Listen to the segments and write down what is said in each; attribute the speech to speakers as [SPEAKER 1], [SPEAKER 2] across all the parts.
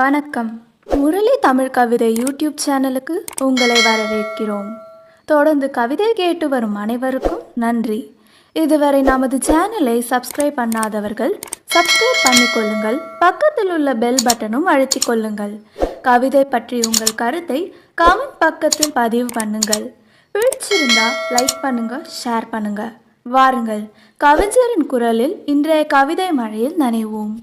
[SPEAKER 1] வணக்கம். முரளி தமிழ் கவிதை யூடியூப் சேனலுக்கு உங்களை வரவேற்கிறோம். தொடர்ந்து கவிதை கேட்டு வரும் அனைவருக்கும் நன்றி. இதுவரை நமது சேனலை சப்ஸ்கிரைப் பண்ணாதவர்கள் சப்ஸ்கிரைப் பண்ணிக்கொள்ளுங்கள். பக்கத்தில் உள்ள பெல் பட்டனும் அழுத்திக் கொள்ளுங்கள். கவிதை பற்றி உங்கள் கருத்தை கமெண்ட் பக்கத்தில் பதிவு பண்ணுங்கள். பிடிச்சிருந்தா லைக் பண்ணுங்க, ஷேர் பண்ணுங்க. வாருங்கள், கவிஞரின் குரலில் இன்றைய கவிதை மழையில் நனைவோம்.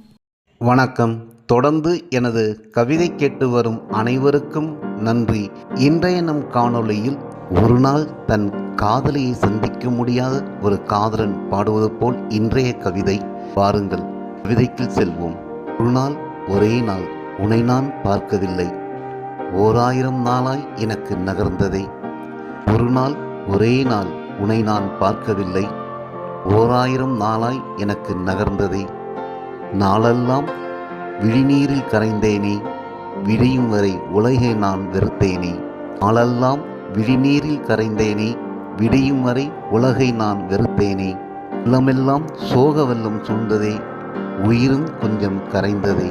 [SPEAKER 2] வணக்கம். தொடர்ந்து எனது கவிதை கேட்டு வரும் அனைவருக்கும் நன்றி. இன்றைய நம் காணொளியில் ஒரு நாள் தன் காதலியை சந்திக்க முடியாத ஒரு காதலன் பாடுவது போல் இன்றைய கவிதை. பாருங்கள், கவிதைக்கு செல்வோம். ஒரு நாள் ஒரே நாள் உன்னை நான் பார்க்கவில்லை, 1000 நாளாய் எனக்கு நகர்ந்ததே. ஒரு நாள் ஒரே நாள் உன்னை நான் பார்க்கவில்லை, 1000 நாளாய் எனக்கு நகர்ந்ததே. நாளெல்லாம் விழிநீரில் கரைந்தேனே, விடியும் வரை உலகை நான் வெறுத்தேனே. நாளெல்லாம் விழிநீரில் கரைந்தேனே, விடியும் வரை உலகை நான் வெறுத்தேனே. உள்ளமெல்லாம் சோக வெள்ளம் சூழ்ந்ததே, உயிரும் கொஞ்சம் கரைந்ததே.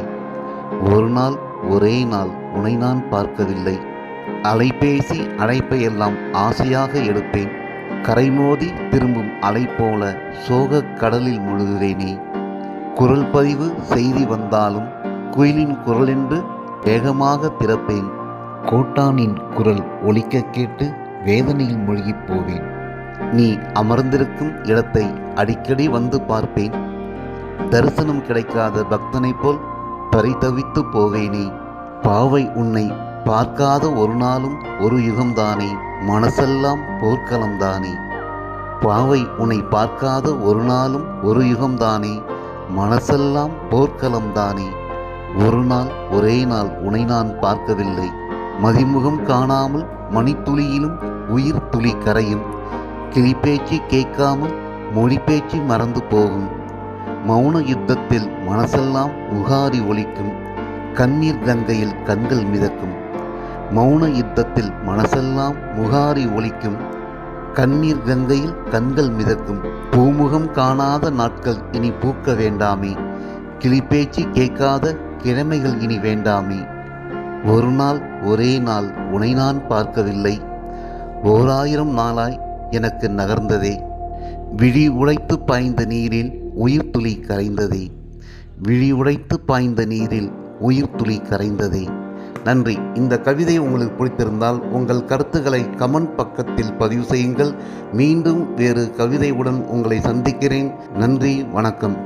[SPEAKER 2] ஒரு நாள் ஒரே நாள் உன்னை நான் பார்க்கவில்லை. அலைபேசி அழைப்பையெல்லாம் ஆசையாக எடுப்பேன். கரைமோதி திரும்பும் அலை போல சோக கடலில் முழுகுவேனே. குரல் பதிவு செய்தி வந்தாலும் குயிலின் குரல் என்று வேகமாக திறப்பேன். கோட்டானின் குரல் ஒலிக்க கேட்டு வேதனையில் மூழ்கிப் போவேன். நீ அமர்ந்திருக்கும் இடத்தை அடிக்கடி வந்து பார்ப்பேன். தரிசனம் கிடைக்காத பக்தனைப் போல் பரிதவித்து போவேனே. பாவை உன்னை பார்க்காத ஒரு நாளும் ஒரு யுகம்தானே, மனசெல்லாம் போர்க்களம்தானே. பாவை உன்னை பார்க்காத ஒரு நாளும் ஒரு யுகம்தானே, மனசெல்லாம் போர்க்களம்தானே. ஒரு நாள் ஒரே நாள் உன்னை நான் பார்க்கவில்லை. மதிமுகம் காணாமல் மணித்துளியிலும் உயிர் துளி கரையும். கிளிப்பேச்சு கேட்காமல் மொழி பேச்சு மறந்து போகும். மௌன யுத்தத்தில் மனசெல்லாம் முகாரி ஒலிக்கும். கண்ணீர் கங்கையில் கண்கள் மிதக்கும். மௌன யுத்தத்தில் மனசெல்லாம் முகாரி ஒலிக்கும். கண்ணீர் கங்கையில் கண்கள் மிதக்கும். பூமுகம் காணாத நாட்கள் இனி பூக்க வேண்டாமே, கிளிப்பேச்சு கேட்காத கிழமைகள் இனி வேண்டாமே. ஒரு நாள் ஒரே நாள் உன்னை நான் பார்க்கவில்லை, 1000 நாளாய் எனக்கு நகர்ந்ததே. விழி உடைத்து பாய்ந்த நீரில் உயிர் துளி கரைந்ததே. விழி உடைத்து பாய்ந்த நீரில் உயிர் துளி கரைந்ததே. நன்றி. இந்த கவிதை உங்களுக்கு பிடித்திருந்தால் உங்கள் கருத்துக்களை கமெண்ட் பக்கத்தில் பதிவு செய்யுங்கள். மீண்டும் வேறு கவிதையுடன் உங்களை சந்திக்கிறேன். நன்றி, வணக்கம்.